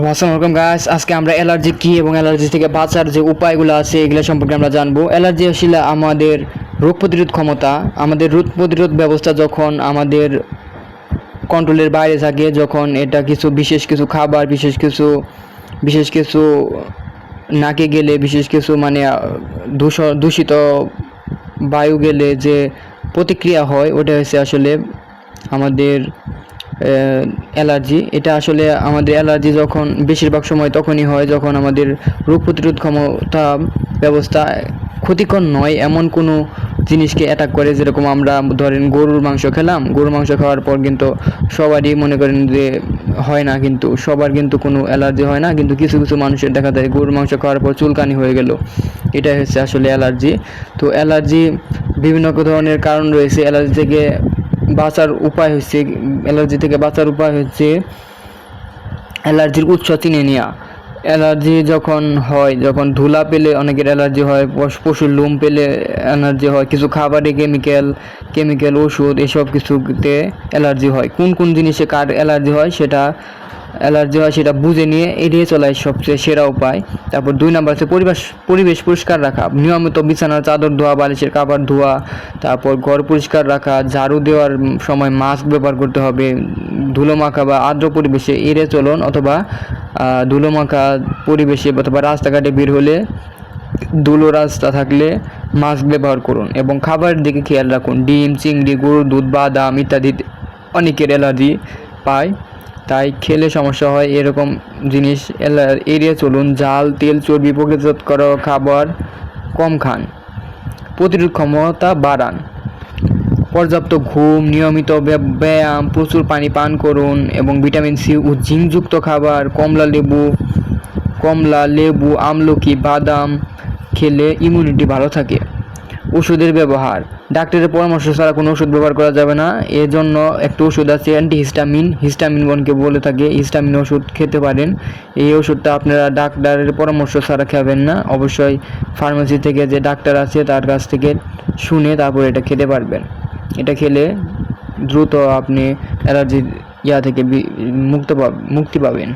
আসসালামু আলাইকুম গাইস, আজকে আমরা অ্যালার্জি কী এবং অ্যালার্জি থেকে বাঁচার যে উপায়গুলো আছে এগুলো সম্পর্কে আমরা জানবো। অ্যালার্জি আসলে আমাদের রোগ প্রতিরোধ ক্ষমতা, আমাদের রোগ প্রতিরোধ ব্যবস্থা যখন আমাদের কন্ট্রোলের বাইরে থাকে, যখন এটা বিশেষ কিছু খাবার, বিশেষ কিছু নাকে গেলে, বিশেষ কিছু মানে দূষিত বায়ু গেলে যে প্রতিক্রিয়া হয়, ওটা হচ্ছে আসলে আমাদের অ্যালার্জি। এটা আসলে আমাদের অ্যালার্জি যখন বেশিরভাগ সময় তখনই হয় যখন আমাদের রোগ প্রতিরোধ ক্ষমতা ব্যবস্থা ক্ষতিকর নয় এমন কোনো জিনিসকে অ্যাটাক করে। যেরকম আমরা ধরেন গরুর মাংস খেলাম, গরুর মাংস খাওয়ার পর কিন্তু সবারই মনে করেন যে হয় না, কিন্তু সবার কিন্তু কোনো অ্যালার্জি হয় না, কিন্তু কিছু কিছু মানুষের দেখা যায় গরুর মাংস খাওয়ার পর চুলকানি হয়ে গেল। এটাই হচ্ছে আসলে অ্যালার্জি। তো অ্যালার্জি বিভিন্ন ধরনের কারণ রয়েছে। অ্যালার্জি থেকে বাঁচার উপায় হচ্ছে অ্যালার্জির উৎস চিনে নেওয়া। অ্যালার্জি যখন ধুলা পেলে অনেকের অ্যালার্জি হয়, পশুর লোম পেলে অ্যালার্জি হয়, কিছু খাবারে কেমিক্যাল ওষুধ এসব কিছুতে অ্যালার্জি হয়। কোন জিনিসে কার অ্যালার্জি হয় সেটা বুঝে নিয়ে এড়িয়ে চলাই সবচেয়ে সেরা উপায়। তারপর 2 নাম্বার হচ্ছে পরিবেশ পরিষ্কার রাখা, নিয়মিত বিছানার চাদর ধোয়া, বালিশের কাপড় ধোয়া, তারপর ঘর পরিষ্কার রাখা, ঝাড়ু দেওয়ার সময় মাস্ক ব্যবহার করতে হবে। ধুলোমাখা বা আর্দ্র পরিবেশে এড়িয়ে চলুন, অথবা ধুলোমাখা পরিবেশে অথবা রাস্তাঘাটে বের হলে ধুলো রাস্তা থাকলে মাস্ক ব্যবহার করুন। এবং খাবারের দিকে খেয়াল রাখুন, ডিম, চিংড়ি, গরুর দুধ, বাদাম ইত্যাদি অনেকের অ্যালার্জি পায়, তাই খেলে সমস্যা হয়। এরকম জিনিস এড়িয়ে চলুন। ঝাল, তেল, চর্বি প্রক্রিয়াজাত করা খাবার কম খান। প্রতিরোধ ক্ষমতা বাড়ান, পর্যাপ্ত ঘুম, নিয়মিত ব্যায়াম, প্রচুর পানি পান করুন এবং ভিটামিন সি ও জিঙ্কযুক্ত খাবার, কমলা, লেবু, আমলকি, বাদাম খেলে ইমিউনিটি ভালো থাকে। ওষুধের ব্যবহার, ডাক্তারের পরামর্শ ছাড়া কোনো ওষুধ ব্যবহার করা যাবে না। এর জন্য একটা ওষুধ আছে হিস্টামিন বনকে বলে থাকে, হিস্টামিন ওষুধ খেতে পারেন। এই ওষুধটা আপনারা ডাক্তারের পরামর্শ ছাড়া খাবেন না, অবশ্যই ফার্মেসি থেকে যে ডাক্তার আছে তার কাছ থেকে শুনে তারপর এটা খেতে পারবেন। এটা খেলে দ্রুত আপনি অ্যালার্জির থেকে মুক্তি পাবেন।